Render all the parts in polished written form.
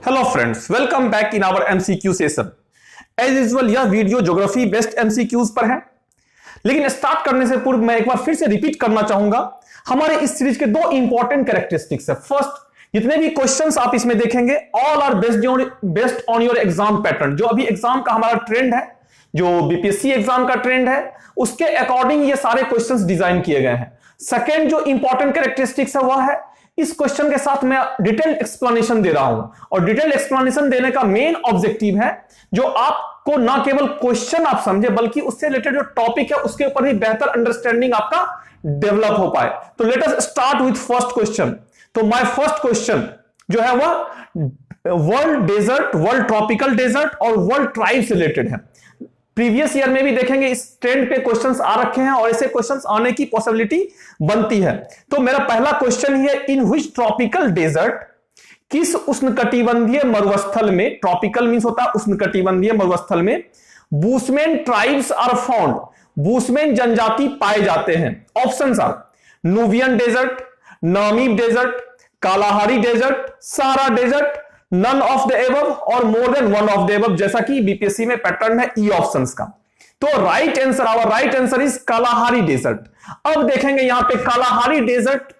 Hello friends, welcome back in our MCQ session. As usual यह video geography based MCQs पर है, लेकिन start करने से पूर्व मैं एक बार फिर से रिपीट करना चाहूंगा। हमारे इस सीरीज के दो इंपॉर्टेंट कैरेक्टरिस्टिक्स है। फर्स्ट, जितने भी क्वेश्चंस आप इसमें देखेंगे all are based on your exam pattern. जो अभी एग्जाम का हमारा ट्रेंड है, जो बीपीएससी एग्जाम का ट्रेंड है, उसके अकॉर्डिंग ये सारे क्वेश्चंस डिजाइन किए गए हैं। सेकेंड जो इंपॉर्टेंट कैरेक्टरिस्टिक्स है वह है इस क्वेश्चन के साथ मैं डिटेल एक्सप्लेनेशन दे रहा हूं, और डिटेल एक्सप्लेनेशन देने का मेन ऑब्जेक्टिव है जो आपको ना केवल क्वेश्चन आप समझे बल्कि उससे रिलेटेड जो टॉपिक है उसके ऊपर भी बेहतर अंडरस्टैंडिंग आपका डेवलप हो पाए। तो let us start with first question. तो माय फर्स्ट क्वेश्चन जो है वह world desert, world tropical desert और वर्ल्ड ट्राइब से रिलेटेड है। प्रीवियस ईयर में भी देखेंगे इस ट्रेंड पे क्वेश्चंस आ रखे हैं और ऐसे क्वेश्चंस आने की पॉसिबिलिटी बनती है। तो मेरा पहला क्वेश्चन ही है, इन व्हिच ट्रॉपिकल डेजर्ट, किस उष्णकटिबंधीय मरुस्थल में, ट्रॉपिकल मींस होता है उष्णकटिबंधीय मरुस्थल में, Bushman tribes are found, Bushman जनजाति पाए जाते हैं। Options are Nubian desert, Namib desert, Kalahari desert, Sahara desert, none of the above और more than one of the above, जैसा कि बीपीएससी में पैटर्न है ई ऑप्शंस का। तो right answer, our right answer is Kalahari desert. अब देखेंगे यहां पे कालाहारी डेजर्ट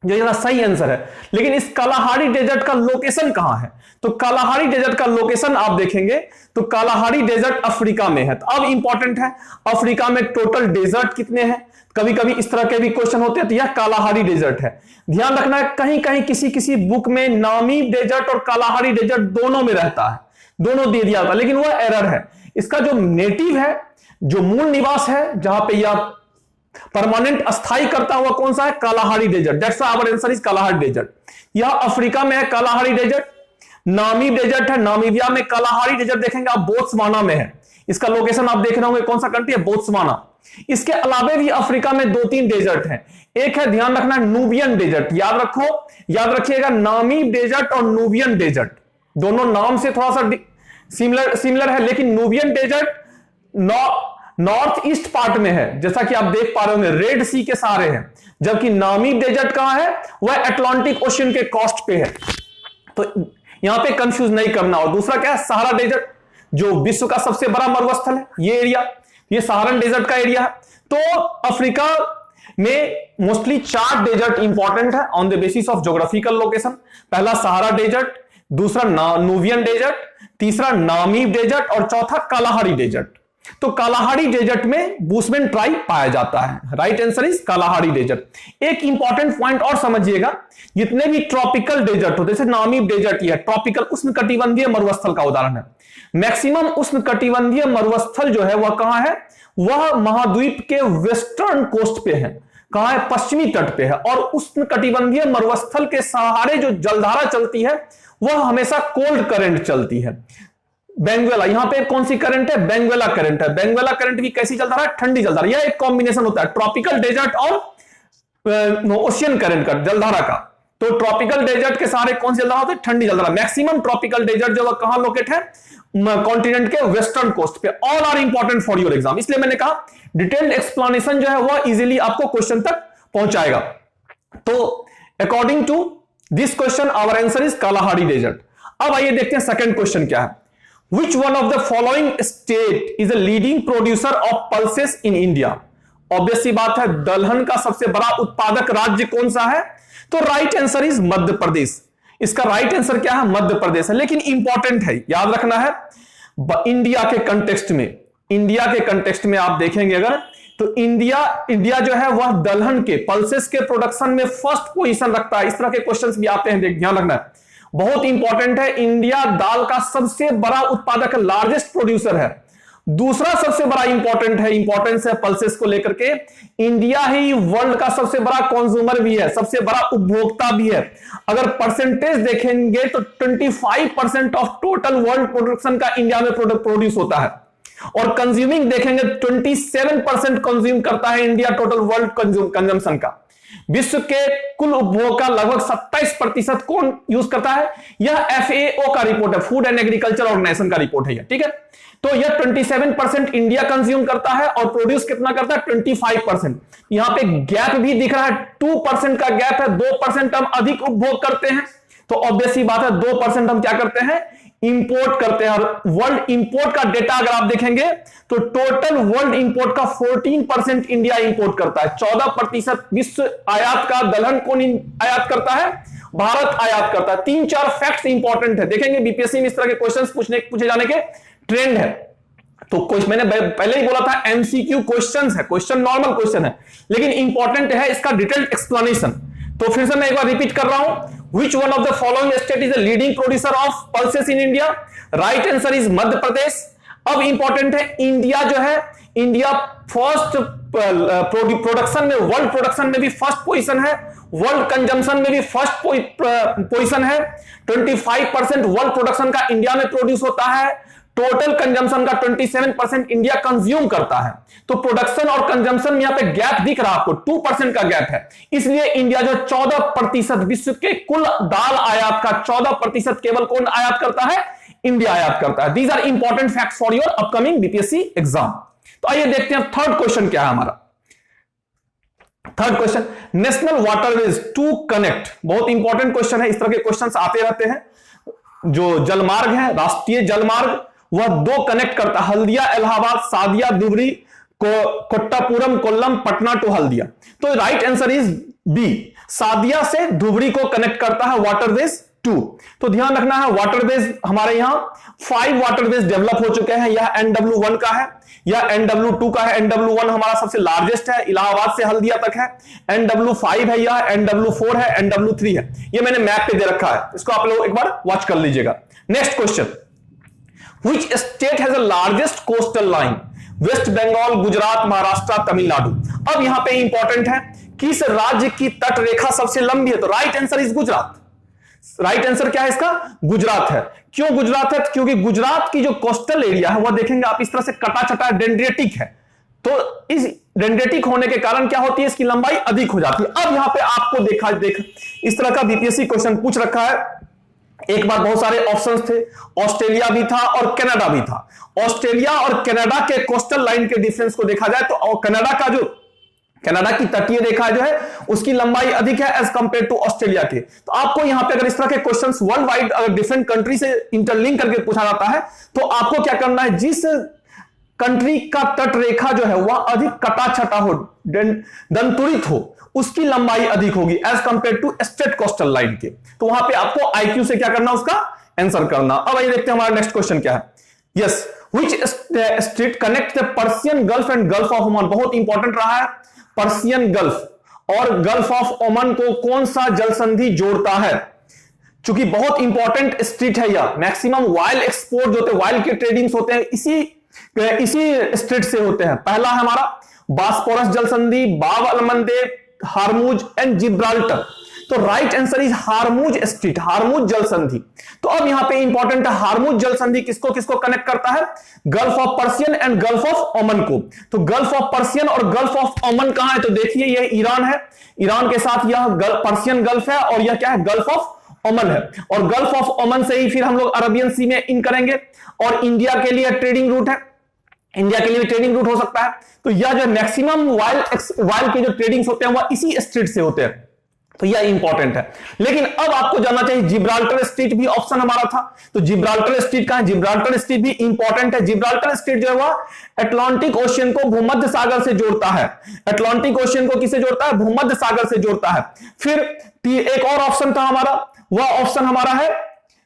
जो ये सही आंसर है, लेकिन इस कालाहारी डेजर्ट का लोकेशन कहां है? तो कालाहारी डेजर्ट का लोकेशन आप देखेंगे तो कालाहारी डेजर्ट अफ्रीका में है। तो अब इंपॉर्टेंट है, अफ्रीका में टोटल डेजर्ट कितने हैं? कभी कभी इस तरह के भी क्वेश्चन होते हैं, तो यह कालाहारी डेजर्ट है। ध्यान रखना है, कहीं कहीं किसी किसी बुक में नामीब डेजर्ट और कालाहारी डेजर्ट दोनों में रहता है, दोनों दे दिया था, लेकिन वह एरर है। इसका जो नेटिव है, जो मूल निवास है, जहां पे यह परमानेंट अस्थाई करता हुआ कौन सा है? Kalahari desert. That's our answer is Kalahari desert. यह अफ्रीका में है कालाहारी डेजर्ट। नामीब डेजर्ट है नामीबिया में। कालाहारी डेजर्ट देखेंगे आप बोत्सवाना में है। इसका लोकेशन आप देख रहे होंगे कौन सा कंट्री है? बोत्सवाना। इसके अलावा भी अफ्रीका में दो तीन डेजर्ट हैं। एक है, ध्यान रखना, नूबियन डेजर्ट। याद रखो, याद रखिएगा, नामीब डेजर्ट और नूबियन डेजर्ट दोनों नाम से थोड़ा सा सिमिलर है, लेकिन Nubian desert north east part में है, जैसा कि आप देख पा रहे होंगे, रेड सी के सहारे हैं, जबकि नामीब डेजर्ट कहां है? वह अटलांटिक ओशियन के कोस्ट पे है। तो यहां पे कंफ्यूज नहीं करना। और दूसरा क्या है? सहारा डेजर्ट, जो विश्व का सबसे बड़ा मरुस्थल है, ये एरिया, ये सहारन डेजर्ट का एरिया है। तो अफ्रीका में मोस्टली 4 डेजर्ट इंपॉर्टेंट है on the basis of geographical location. पहला सहारा डेजर्ट, दूसरा नूबियन डेजर्ट, तीसरा नामीब डेजर्ट और चौथा कालाहारी डेजर्ट। तो कालाहारी डेजर्ट में बुशमैन ट्राइब पाया जाता है। Right answer is Kalahari desert. एक इंपॉर्टेंट पॉइंट और समझिएगा, जितने भी ट्रॉपिकल डेजर्ट होते, जैसे नामीब डेजर्ट ही है, ट्रॉपिकल उष्णकटिबंधीय मरुस्थल का उदाहरण है। मैक्सिमम उष्णकटिबंधीय मरुस्थल जो है वह कहां है? वह महाद्वीप के वेस्टर्न कोस्ट पे है। कहां है? पश्चिमी तट पे है। और उष्णकटिबंधीय मरुस्थल के सहारे जो जलधारा चलती है वह हमेशा कोल्ड करंट चलती है। बेंगवेला, यहां पे कौन सी करंट है? बेंगवेला करंट है। बेंगवेला करंट भी कैसी जलधारा है? ठंडी जलधारा। यह एक कॉम्बिनेशन होता है ट्रॉपिकल डेजर्ट और ओशियन करंट का, जलधारा का। तो ट्रॉपिकल डेजर्ट के सहारे कौन सी जलधारा होती है? ठंडी जलधारा। मैक्सिमम ट्रॉपिकल डेजर्ट जो कहां लोकेट है? कॉन्टिनेंट के वेस्टर्न कोस्ट पे। All are important for your exam, इसलिए मैंने कहा डिटेल्ड एक्सप्लेनेशन जो है वह इजीली आपको क्वेश्चन तक पहुंचाएगा। तो according to this question our answer is Kalahari desert. अब आइए देखते हैं सेकंड क्वेश्चन क्या है। Which one of the following state is a leading producer of pulses in India? Obvious सी बात है, दलहन का सबसे बड़ा उत्पादक राज्य कौन सा है? तो राइट आंसर इज मध्य प्रदेश। इसका राइट आंसर क्या है? मध्य प्रदेश है। लेकिन इंपॉर्टेंट है, याद रखना है, इंडिया के कंटेक्स्ट में, इंडिया के कंटेक्स्ट में आप देखेंगे अगर, तो इंडिया जो है वह दलहन के, पल्सेस के प्रोडक्शन में फर्स्ट पोजीशन रखता है। इस तरह के क्वेश्चंस भी आते हैं, ध्यान रखना है, बहुत इंपॉर्टेंट है। इंडिया दाल का सबसे बड़ा उत्पादक, लार्जेस्ट प्रोड्यूसर है। दूसरा सबसे बड़ा इंपॉर्टेंट है, इंपॉर्टेंस है पल्सेस को लेकर के, इंडिया ही वर्ल्ड का सबसे बड़ा कंज्यूमर भी है, सबसे बड़ा उपभोक्ता भी है। अगर परसेंटेज देखेंगे तो 25% ऑफ टोटल वर्ल्ड प्रोडक्शन का इंडिया में प्रोड्यूस होता है। और कंज्यूमिंग देखेंगे 27% कंज्यूम करता है इंडिया टोटल वर्ल्ड कंजम्पशन का। विश्व के कुल उपभोग का लगभग 27% कौन यूज करता है? यह FAO का रिपोर्ट है, फूड एंड एग्रीकल्चर ऑर्गेनाइजेशन का रिपोर्ट है, ठीक है। तो यह 27% इंडिया कंज्यूम करता है और प्रोड्यूस कितना करता है? 25%। यहां पे गैप भी दिख रहा है, 2% का गैप है, 2% हम अधिक उपभोग करते हैं, तो ऑब्वियस सी बात है 2% हम क्या करते हैं, इंपोर्ट करते हैं। और वर्ल्ड इंपोर्ट का डेटा अगर आप देखेंगे तो टोटल वर्ल्ड इंपोर्ट का 14% इंडिया इंपोर्ट करता है। 14% विश्व आयात का दलहन कौन आयात करता है, भारत आयात करता है। 3-4 फैक्ट्स इंपॉर्टेंट है, देखेंगे बीपीएससी में इस तरह के क्वेश्चंस पूछे जाने के ट्रेंड है। तो मैंने पहले ही बोला था एमसीक्यू क्वेश्चंस है, क्वेश्चन नॉर्मल क्वेश्चन है, लेकिन इंपॉर्टेंट है इसका डिटेल्ड एक्सप्लेनेशन। तो फिर से मैं एक बार रिपीट कर रहा हूं, which one of the following state is the leading producer of pulses in India? Right answer is Madhya Pradesh. अब इंपॉर्टेंट है इंडिया जो है, इंडिया फर्स्ट प्रोडक्शन में, वर्ल्ड प्रोडक्शन में भी फर्स्ट पोजीशन है, वर्ल्ड कंजम्पशन में भी फर्स्ट पोजीशन है। 25% वर्ल्ड प्रोडक्शन का इंडिया में प्रोड्यूस होता है, टोटल कंजम्पशन का 27% इंडिया कंज्यूम करता है। तो प्रोडक्शन और कंजम्पशन में यहां पे गैप दिख रहा है आपको, 2% का गैप है। इसलिए इंडिया जो 14% विश्व के कुल दाल आयात का 14% केवल कौन आयात करता है, इंडिया आयात करता है। These are important facts for your upcoming BPSC exam. तो आइए देखते हैं थर्ड क्वेश्चन क्या है हमारा। Third question, national waterways two connect, बहुत इंपॉर्टेंट क्वेश्चन है, इस तरह के क्वेश्चंस आते रहते हैं। जो जलमार्ग है, राष्ट्रीय जलमार्ग, वह 2 कनेक्ट करता है, हल्दिया इलाहाबाद, सादिया धुबरी, कोट्टापुरम कोल्लम, पटना टू हल्दिया। तो right answer is B, Sadiya से धुबरी को कनेक्ट करता है वाटरवेज 2। तो ध्यान रखना है वाटरवेज हमारे यहां 5 वाटरवेज डेवलप हो चुके हैं। यह NW1 का है, यह NW2 का है। NW1 हमारा सबसे लार्जेस्ट है, इलाहाबाद से हल्दिया तक है। NW5 है, यह NW4 है, NW3 है। यह मैंने मैप पे दे रखा है, इसको आप लोग एक बार वॉच कर लीजिएगा। Next question, Which state has the largest coastal line? West Bengal, Gujarat, Maharashtra, Tamil Nadu. अब यहां पे इंपॉर्टेंट है किस राज्य की तट रेखा सबसे लंबी है, तो right answer is Gujarat. Right answer क्या है इसका, गुजरात है। क्यों गुजरात है, क्योंकि गुजरात की जो कोस्टल एरिया है वह देखेंगे आप इस तरह से कटा चटा डेंड्रेटिक है। तो इस डेंड्रेटिक होने के कारण क्या होती है, इसकी लंबाई अधिक हो जाती है। अब यहां पे आपको देख इस तरह का बीपीएससी क्वेश्चन पूछ रखा है। एक बार बहुत सारे ऑप्शंस थे, ऑस्ट्रेलिया भी था और कनाडा भी था। ऑस्ट्रेलिया और कनाडा के कोस्टल लाइन के डिफरेंस को देखा जाए तो कनाडा की तटीय रेखा जो है उसकी लंबाई अधिक है एज कंपेयर टू ऑस्ट्रेलिया के। तो आपको यहां पे अगर इस तरह के क्वेश्चंस वर्ल्ड वाइड अगर डिफरेंट कंट्री से इंटरलिंक करके पूछा जाता है तो आपको क्या करना है, जिस कंट्री का तट रेखा जो है वह अधिक कटा छटा हो, दंतुरित हो, उसकी लंबाई अधिक होगी as compare to straight coastal line के। तो वहां पे आपको आईक्यू से क्या करना, उसका आंसर करना। अब आइए देखते हैं हमारा नेक्स्ट क्वेश्चन क्या है। Yes, which straight connect the Persian gulf and gulf of Oman, बहुत इंपॉर्टेंट रहा है। पर्सियन गल्फ और गल्फ ऑफ ओमान को कौन सा जल संधि जोड़ता है, चूंकि बहुत इंपॉर्टेंट स्ट्रेट है यह। मैक्सिमम वाइल एक्सपोर्ट जो होते हैं, वाइल के ट्रेडिंग्स होते हैं इसी स्ट्रेट से होते हैं। पहला है हमारा बास्पोरस जल संधि, बाब अल मंदेब, हार्मुज एंड जिब्राल्टर। तो right answer is Hormuz straight, Hormuz जल संधि। तो अब यहां पे इंपॉर्टेंट है हार्मुज जल संधि किसको किसको कनेक्ट करता है, gulf of Persian and gulf of Oman को। तो गल्फ ऑफ पर्सियन और गल्फ ऑफ ओमान कहां है, तो देखिए यह ईरान है, ईरान के साथ यह पर्सियन गल्फ है और यह क्या है, गल्फ ऑफ ओमान है। और गल्फ ऑफ ओमान से ही फिर हम लोग अरबियन सी में इन करेंगे। और इंडिया के लिए ट्रेडिंग रूट है, इंडिया के लिए भी ट्रेडिंग रूट हो सकता है। तो यह जो मैक्सिमम वाइल के जो ट्रेडिंग्स होते हैं वह इसी स्ट्रेट से होते हैं। तो यह इंपॉर्टेंट है। लेकिन अब आपको जानना चाहिए जिब्राल्टर स्ट्रेट भी ऑप्शन हमारा था, तो जिब्राल्टर स्ट्रेट कहां है, जिब्राल्टर स्ट्रेट भी इंपॉर्टेंट है। जिब्राल्टर स्ट्रेट जो है वह अटलांटिक ओशियन को भूमध्य सागर से जोड़ता है। अटलांटिक ओशियन को किससे जोड़ता है, भूमध्य सागर से जोड़ता है। फिर एक और ऑप्शन था हमारा, वह ऑप्शन हमारा है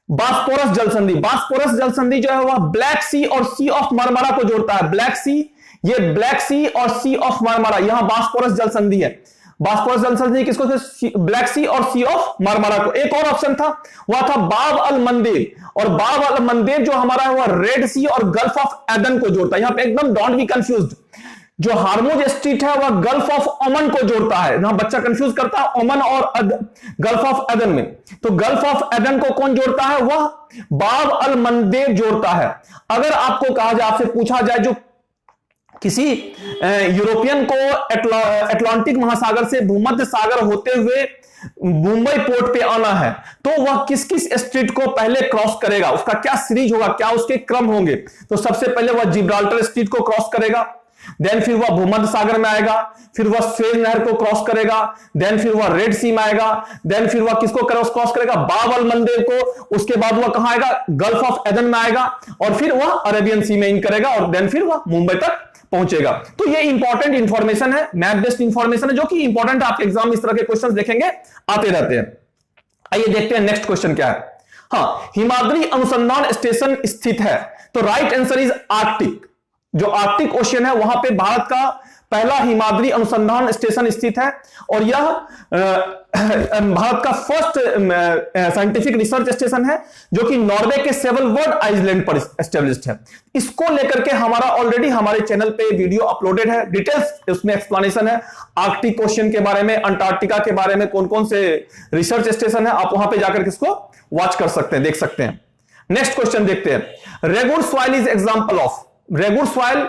बास्पोरस जल संधि। बास्पोरस जल संधि जो है वह ब्लैक सी और सी ऑफ मरमरा को जोड़ता है। ब्लैक सी, ये ब्लैक सी और सी ऑफ मरमरा, यहां बास्पोरस जल संधि है। बास्पोरस जल संधि किसको, ब्लैक सी और सी ऑफ मरमरा को। एक और ऑप्शन था, वह था बाब अल मंदेब, और बाब अल मंदेब जो हमारा है वह रेड सी और गल्फ ऑफ एदन को जोड़ता है। यहां पे एकदम डोंट बी कंफ्यूज्ड, जो हार्मुज स्ट्रेट है वह गल्फ ऑफ ओमान को जोड़ता है। यहां बच्चा कंफ्यूज करता है ओमान और गल्फ ऑफ एदन में। तो गल्फ ऑफ एदन को कौन जोड़ता है, वह बाब अल मंदेब जोड़ता है। अगर आपको कहा जाए, आपसे पूछा जाए जो किसी यूरोपियन को अटलांटिक महासागर से भूमध्य सागर होते हुए मुंबई पोर्ट पे आना है, तो वह किस किस स्ट्रेट को पहले क्रॉस करेगा, उसका क्या सीरीज होगा, क्या उसके क्रम होंगे। तो सबसे पहले वह जिब्राल्टर स्ट्रेट को क्रॉस करेगा, देन फिर वह भूमध्य सागर में आएगा, फिर वह स्वेज नहर को क्रॉस करेगा, देन फिर वह रेड सी में आएगा, देन फिर वह किसको क्रॉस करेगा, बाबल मंदिर को, उसके बाद वह कहां आएगा, गल्फ ऑफ एडन में आएगा, और फिर वह अरेबियन सी में इन करेगा, और देन फिर वह मुंबई तक पहुंचेगा। तो ये इंपॉर्टेंट इंफॉर्मेशन है, मैप बेस्ड इंफॉर्मेशन है, जो कि इंपॉर्टेंट आपके एग्जाम में इस तरह के क्वेश्चन देखेंगे आते रहते हैं। आइए देखते हैं नेक्स्ट क्वेश्चन क्या है। हाँ, हिमाद्री अनुसंधान स्टेशन स्थित है, तो राइट आंसर इज आर्कटिक। जो आर्कटिक ओशियन है वहां पे भारत का पहला हिमाद्री अनुसंधान स्टेशन स्थित है, और यह भारत का फर्स्ट साइंटिफिक रिसर्च स्टेशन है, जो कि नॉर्वे के सेवलवर्ड आइलैंड पर एस्टेब्लिश्ड है। इसको लेकर के हमारा ऑलरेडी हमारे चैनल पे वीडियो अपलोडेड है, डिटेल्स उसमें एक्सप्लेनेशन है आर्कटिक ओशियन के बारे में, अंटार्कटिका के बारे में, कौन कौन से रिसर्च स्टेशन है, आप वहां पे जाकर किसको वॉच कर सकते हैं, देख सकते हैं। नेक्स्ट क्वेश्चन देखते हैं, regur soil is example of. Regur soil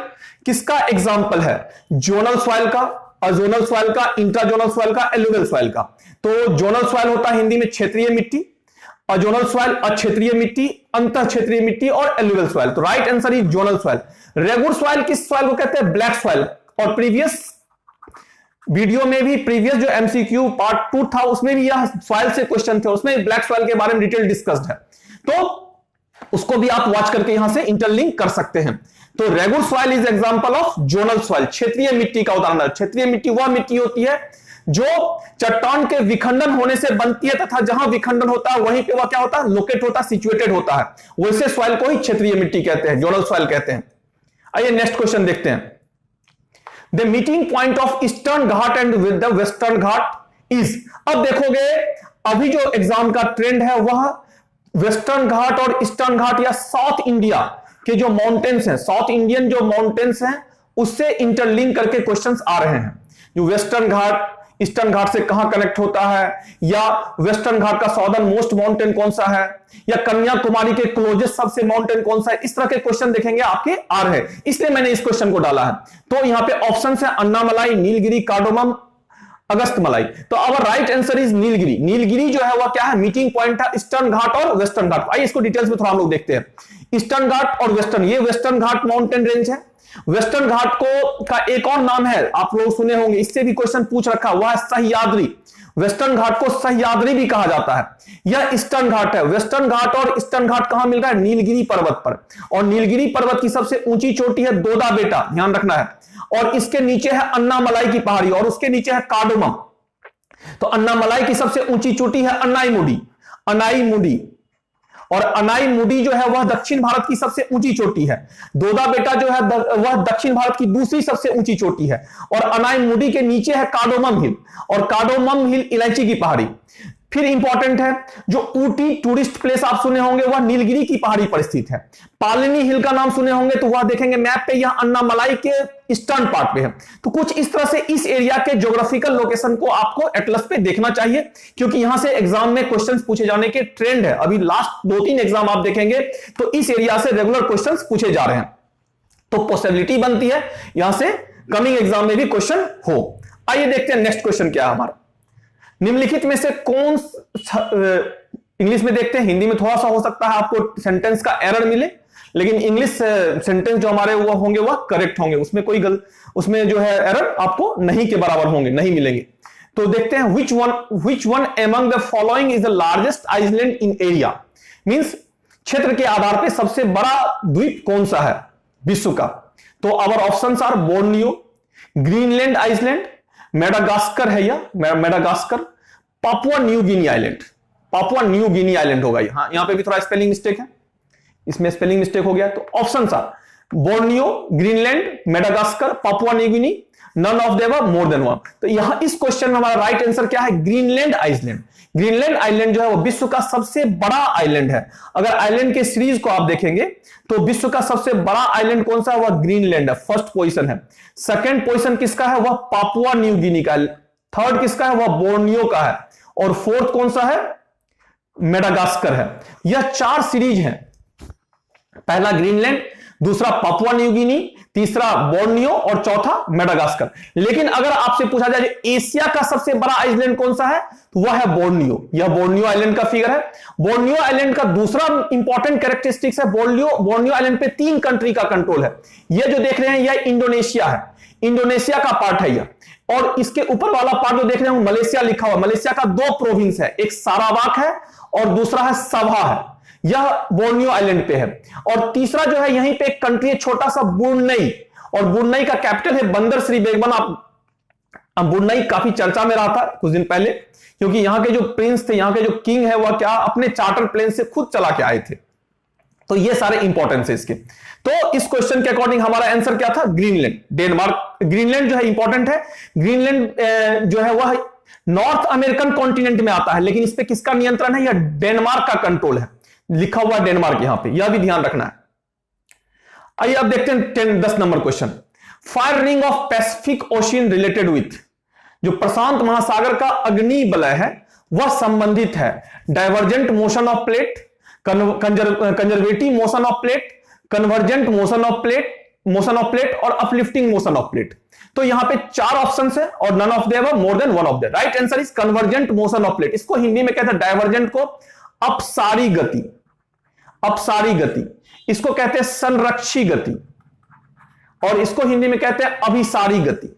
किसका एग्जांपल है? जोनल सॉइल का, अजोनल सॉइल का, इंट्राजोनल सॉइल का, एलुवियल सॉइल का। तो जोनल सॉइल होता है हिंदी में क्षेत्रीय मिट्टी, अजोनल सॉइल अक्षेत्रीय मिट्टी, अंतः क्षेत्रीय मिट्टी, और एलुवियल सॉइल। तो right answer is zonal soil. Regur soil किस सॉइल को कहते हैं? Black soil. और प्रीवियस वीडियो में भी, प्रीवियस जो एमसीक्यू पार्ट 2 था उसमें भी यह सॉइल से क्वेश्चन थे, उसमें ब्लैक सॉइल के बारे में डिटेल डिस्कस्ड है, तो उसको भी आप वॉच करके यहां से इंटरलिंक कर सकते हैं। तो regur soil is example of zonal soil, क्षेत्रीय मिट्टी का उदाहरण है। क्षेत्रीय मिट्टी वह मिट्टी होती है जो चट्टान के विखंडन होने से बनती है, तथा जहां विखंडन होता है वहीं पे वह क्या होता है, लोकेट होता है, सिचुएटेड होता है। वैसे सॉइल को ही क्षेत्रीय मिट्टी कहते हैं, जोनल सॉइल कहते हैं। आइए नेक्स्ट क्वेश्चन देखते हैं। The meeting point of eastern Ghat and with the western Ghat is. अब देखोगे अभी जो एग्जाम का ट्रेंड है वह वेस्टर्न घाट और ईस्टर्न घाट या साउथ इंडिया के जो माउंटेन्स हैं, साउथ इंडियन जो माउंटेन्स हैं उससे इंटरलिंक करके क्वेश्चंस आ रहे हैं। जो वेस्टर्न घाट ईस्टर्न घाट से कहां कनेक्ट होता है, या वेस्टर्न घाट का साउदर्न मोस्ट माउंटेन कौन सा है, या कन्याकुमारी के क्लोजेस्ट सबसे माउंटेन कौन सा है, इस तरह के क्वेश्चन देखेंगे आपके आ रहे हैं, इसलिए मैंने इस क्वेश्चन को डाला है। तो यहां पे ऑप्शन है अन्नामलाई, नीलगिरी, कार्डोमम, अगस्तमलाई। तो our right answer is Nilgiri. Nilgiri जो है वह क्या है, मीटिंग पॉइंट है ईस्टर्न घाट और वेस्टर्न घाट। आइए इसको डिटेल्स में थोड़ा हम लोग देखते हैं। ईस्टर्न घाट और वेस्टर्न, ये वेस्टर्न घाट माउंटेन रेंज है। वेस्टर्न घाट को का एक और नाम है, आप लोग सुने होंगे, इससे भी क्वेश्चन पूछ रखा, वह है सह्याद्री। वेस्टर्न घाट को सह्याद्री भी कहा जाता है। यह ईस्टर्न घाट है। वेस्टर्न घाट और ईस्टर्न घाट कहां मिल रहा है? नीलगिरी पर्वत पर। और नीलगिरी पर्वत की सबसे ऊंची चोटी है दोदा बेटा, ध्यान रखना है, और इसके नीचे है अन्नामलाई की पहाड़ी, और उसके नीचे है कार्डोमम। तो अन्नामलाई की सबसे ऊंची चोटी है अनाईमुडी, अनाईमुडी, और अनाईमुडी जो है वह दक्षिण भारत की सबसे ऊंची चोटी है। दोदा बेटा जो है वह दक्षिण भारत की दूसरी सबसे ऊंची चोटी है, और अनाईमुडी के नीचे है कार्डोमम हिल, और कार्डोमम हिल इलायची की पहाड़ी। फिर इंपॉर्टेंट है, जो ऊटी टूरिस्ट प्लेस आप सुने होंगे वह नीलगिरी की पहाड़ी पर स्थित है। पालिनी हिल का नाम सुने होंगे, तो वह देखेंगे मैप पे, यह अन्नामलाई के ईस्टर्न पार्ट पे है। तो कुछ इस तरह से इस एरिया के ज्योग्राफिकल लोकेशन को आपको एटलस पे देखना चाहिए, क्योंकि यहां से एग्जाम में क्वेश्चंस पूछे जाने के ट्रेंड है। अभी लास्ट 2-3 एग्जाम आप देखेंगे तो इस एरिया से रेगुलर क्वेश्चंस पूछे जा रहे हैं, तो पॉसिबिलिटी बनती है यहां से कमिंग एग्जाम में भी क्वेश्चन हो। आइए देखते हैं नेक्स्ट क्वेश्चन क्या है हमारा। निम्नलिखित में से कौन, इंग्लिश में देखते हैं, हिंदी में थोड़ा सा हो सकता है आपको सेंटेंस का एरर मिले, लेकिन इंग्लिश सेंटेंस जो हमारे वो होंगे वह करेक्ट होंगे, उसमें कोई उसमें जो है एरर आपको नहीं के बराबर होंगे, नहीं मिलेंगे। तो देखते हैं, which one among the following is the largest island in area? Means क्षेत्र के आधार पे सबसे बड़ा द्वीप कौन सा है विश्व का? तो our options are Borneo, Greenland Iceland, Madagascar है या Madagascar, Papua New Guinea island. Papua New Guinea island होगा ये। हाँ, यहां पे भी थोड़ा स्पेलिंग मिस्टेक है, इसमें स्पेलिंग मिस्टेक हो गया। तो option are Borneo, Greenland, Madagascar, Papua New Guinea, none of them more than one. तो यहां इस क्वेश्चन में हमारा राइट आंसर क्या है? Greenland island. ग्रीनलैंड आइलैंड जो है वो विश्व का सबसे बड़ा आइलैंड है। अगर आइलैंड के सीरीज को आप देखेंगे तो विश्व का सबसे बड़ा आइलैंड कौन सा है? वह ग्रीनलैंड है, फर्स्ट पोजीशन है। सेकंड पोजीशन किसका है? वह पापुआ न्यू गिनी का। थर्ड किसका है? वह बोर्नियो का है। और फोर्थ कौन सा है? मेडागास्कर है। यह 4 सीरीज है, पहला ग्रीनलैंड, दूसरा पापुआ न्यू गिनी, तीसरा बोर्नियो और चौथा मेडागास्कर। लेकिन अगर आपसे पूछा जाए एशिया का सबसे बड़ा आइलैंड कौन सा है, तो वह है बोर्नियो। यह बोर्नियो आइलैंड का फिगर है। बोर्नियो आइलैंड का दूसरा इंपॉर्टेंट कैरेक्टरिस्टिक्स है, बोर्नियो आइलैंड पे 3 कंट्री का कंट्रोल है। यह जो देख रहे हैं यह इंडोनेशिया है, इंडोनेशिया का पार्ट है यह। और इसके ऊपर वाला पार्ट जो देख रहे हैं मलेशिया लिखा हुआ, मलेशिया का 2 प्रोविंस है, एक सारावाक है और दूसरा है सबा है। यह बोर्नियो आइलैंड पे है। और तीसरा जो है यहीं पे एक कंट्री है छोटा सा ब्रुनई, और ब्रुनई का कैपिटल है बंदर श्री बेगम। अब ब्रुनई काफी चर्चा में रहा था कुछ दिन पहले, क्योंकि यहां के जो प्रिंस थे, यहां के जो किंग है, वह क्या अपने चार्टर प्लेन से खुद चला के आए थे। तो ये सारे इंपॉर्टेंस है इसके। तो इस क्वेश्चन के अकॉर्डिंग हमारा आंसर क्या था, ग्रीनलैंड, डेनमार्क। ग्रीनलैंड जो है इंपॉर्टेंट है। ग्रीनलैंड जो है वह नॉर्थ अमेरिकन कॉन्टिनेंट में आता है, लेकिन इस पे किसका नियंत्रण है, यह डेनमार्क का कंट्रोल है। लिखा हुआ है डेनमार्क यहां पे, यह भी ध्यान रखना है। आइए अब देखते हैं 10 number question. Fire ring of Pacific ocean related with, जो प्रशांत महासागर का अग्नि वलय है वह संबंधित है divergent motion of plate, conservative motion of plate, convergent motion of plate और अपलिफ्टिंग मोशन ऑफ प्लेट। तो यहां पे 4 ऑप्शन है और none of the above, more than one of the. Right answer is convergent motion of plate. इसको हिंदी में कहते हैं डाइवर्जेंट को अपसारी गति, अपसारी गति। इसको कहते हैं संरक्षी गति, और इसको हिंदी में कहते हैं अभिसारी गति,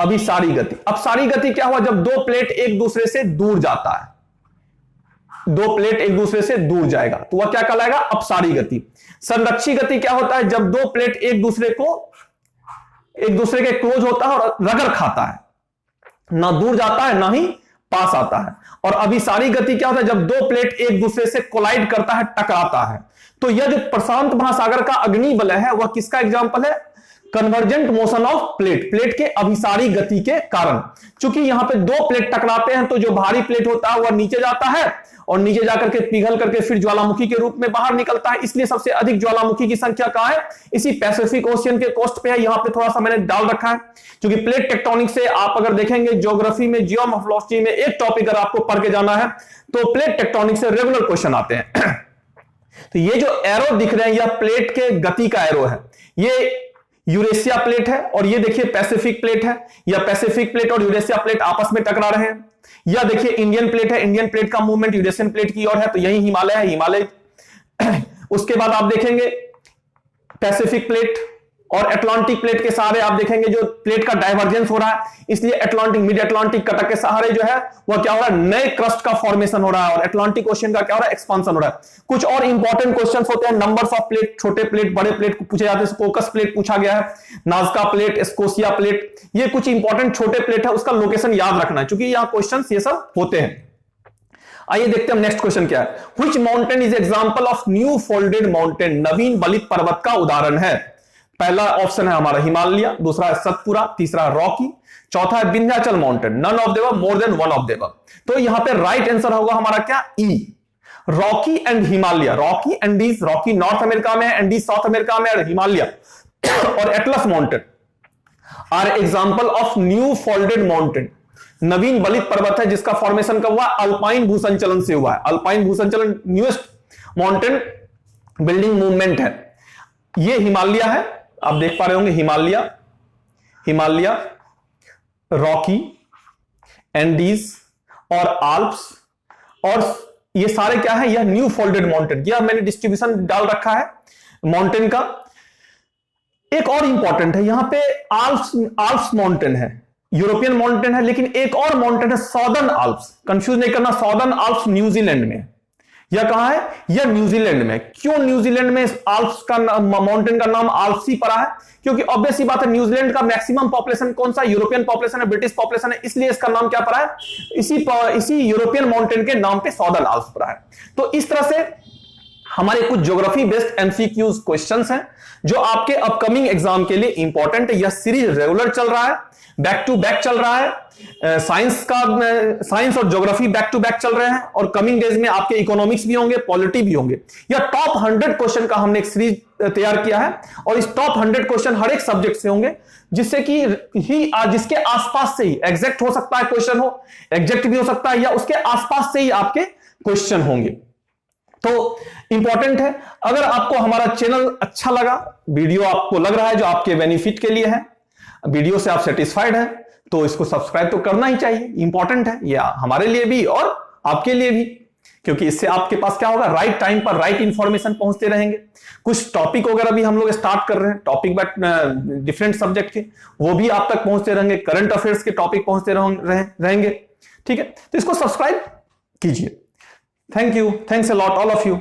अभिसारी गति। अपसारी गति क्या हुआ, जब 2 प्लेट एक दूसरे से दूर जाता है, 2 प्लेट एक दूसरे से दूर जाएगा तो वह क्या कहलाएगा, अपसारी गति। संरक्षी गति क्या होता है, जब 2 प्लेट एक दूसरे के क्लोज होता है और रगड़ खाता है, ना दूर जाता है ना ही पास आता है। और अभिसारी गति क्या होता है, जब 2 प्लेट एक दूसरे से कोलाइड करता है, टकराता है। तो यह जो प्रशांत महासागर का अग्नि वलय है वह किसका एग्जांपल है, convergent motion of plate, plate के अभिसारी गति के कारण। चूंकि यहां पे 2 प्लेट टकराते हैं तो जो भारी प्लेट होता है वह नीचे जाता है और नीचे जाकर के पिघल करके फिर ज्वालामुखी के रूप में बाहर निकलता है। इसलिए सबसे अधिक ज्वालामुखी की संख्या कहां है, इसी पैसिफिक ओशियन के कोस्ट पे है। यहां पे थोड़ा सा मैंने डाल रखा है, क्योंकि प्लेट टेक्टोनिक से आप अगर देखेंगे ज्योग्राफी में, जियोमॉर्फोलॉजी में एक टॉपिक अगर आपको पढ़ के जाना है तो प्लेट टेक्टोनिक से रेगुलर क्वेश्चन आते हैं। तो ये जो एरो दिख रहे हैं यह प्लेट के गति का एरो है। ये यूरेशिया प्लेट है और ये देखिए पैसिफिक प्लेट है। यह पैसिफिक प्लेट और यूरेशिया प्लेट आपस में टकरा रहे हैं। यह देखिए इंडियन प्लेट है, इंडियन प्लेट का मूवमेंट यूरेशियन प्लेट की ओर है, तो यही हिमालय है, हिमालय। उसके बाद आप देखेंगे पैसिफिक प्लेट और अटलांटिक प्लेट के सहारे आप देखेंगे जो प्लेट का डाइवर्जेंस हो रहा है, इसलिए अटलांटिक, मिड अटलांटिक कटक के सहारे जो है वह क्या हो रहा है, नए क्रस्ट का फॉर्मेशन हो रहा है, और अटलांटिक ओशियन का क्या हो रहा है, एक्सपांशन हो रहा है। कुछ और इंपॉर्टेंट क्वेश्चंस होते हैं, नंबर्स ऑफ प्लेट, छोटे प्लेट, बड़े प्लेट पूछे जाते हैं। स्कोकस प्लेट पूछा गया है, नाजका प्लेट, स्कोशिया प्लेट, ये कुछ इंपॉर्टेंट छोटे प्लेट है, उसका लोकेशन याद रखना है, क्योंकि यहां क्वेश्चन ये सब होते हैं। आइए देखते हैं नेक्स्ट क्वेश्चन क्या है। Which mountain is example of new folded mountain, नवीन बलित पर्वत का उदाहरण है। पहला ऑप्शन है हमारा हिमालय, दूसरा है सतपुरा, तीसरा रॉकी, चौथा है Vindhyachal mountain. None of them, more than one of them. तो यहां पे राइट आंसर होगा हमारा क्या, E, Rocky and Himalaya. Rocky Andes, Rocky North America में है, एंडीज साउथ अमेरिका में, और हिमालय और Atlas mountain are example of new folded mountain. नवीन बलित पर्वत है जिसका फॉर्मेशन कब हुआ, अल्पाइन भूसंचलन से हुआ है। अल्पाइन भूसंचलन न्यूएस्ट माउंटेन बिल्डिंग मूवमेंट है। ये हिमालय है, आप देख पा रहे होंगे, हिमालय, रॉकी, एंडीज और आल्प्स, और ये सारे क्या है, यह न्यू फोल्डेड माउंटेन। यह मैंने डिस्ट्रीब्यूशन डाल रखा है माउंटेन का। एक और इंपॉर्टेंट है, यहां पे आल्प्स माउंटेन है, यूरोपियन माउंटेन है, लेकिन एक और माउंटेन है सॉदर्न आल्प्स। कंफ्यूज नहीं करना, सॉदर्न आल्प्स न्यूजीलैंड में। यह कहां है, यह न्यूजीलैंड में। क्यों न्यूजीलैंड में आल्प्स का माउंटेन का नाम आल्प्स ही पड़ा है, क्योंकि ऑब्वियस सी बात है, न्यूजीलैंड का मैक्सिमम पॉपुलेशन कौन सा, यूरोपियन पॉपुलेशन है, ब्रिटिश पॉपुलेशन है, इसलिए इसका नाम क्या पड़ा है, इसी यूरोपियन माउंटेन के नाम पे सॉदर्न आल्प्स पड़ा है। तो इस तरह से हमारे कुछ ज्योग्राफी बेस्ड एमसीक्यूज क्वेश्चंस हैं जो आपके अपकमिंग एग्जाम के लिए इंपॉर्टेंट है। यह सीरीज रेगुलर चल रहा है, बैक टू बैक चल रहा है। साइंस और ज्योग्राफी बैक टू बैक चल रहे हैं, और कमिंग डेज में आपके इकोनॉमिक्स भी होंगे, पॉलिटी भी होंगे। यह टॉप 100 क्वेश्चन का हमने एक सीरीज तैयार किया है, और इस टॉप 100 क्वेश्चन हर एक सब्जेक्ट से होंगे, जिससे कि जिसके आसपास से ही एग्जैक्ट हो सकता है क्वेश्चन हो, एग्जैक्ट भी हो सकता है, या उसके आसपास से ही आपके क्वेश्चन होंगे। तो इंपॉर्टेंट है, अगर आपको हमारा चैनल अच्छा लगा, वीडियो आपको लग रहा है जो आपके बेनिफिट के लिए है, वीडियो से आप सेटिस्फाइड है, तो इसको सब्सक्राइब तो करना ही चाहिए। इंपॉर्टेंट है ये हमारे लिए भी और आपके लिए भी, क्योंकि इससे आपके पास क्या होगा, राइट टाइम पर राइट इंफॉर्मेशन पहुंचते रहेंगे। कुछ टॉपिक वगैरह भी हम लोग स्टार्ट कर रहे हैं, टॉपिक बट डिफरेंट सब्जेक्ट के, वो भी आप तक पहुंचते रहेंगे। करंट अफेयर्स के टॉपिक पहुंचते रहेंगे। ठीक है, तो इसको सब्सक्राइब कीजिए। Thank you, thanks a lot all of you.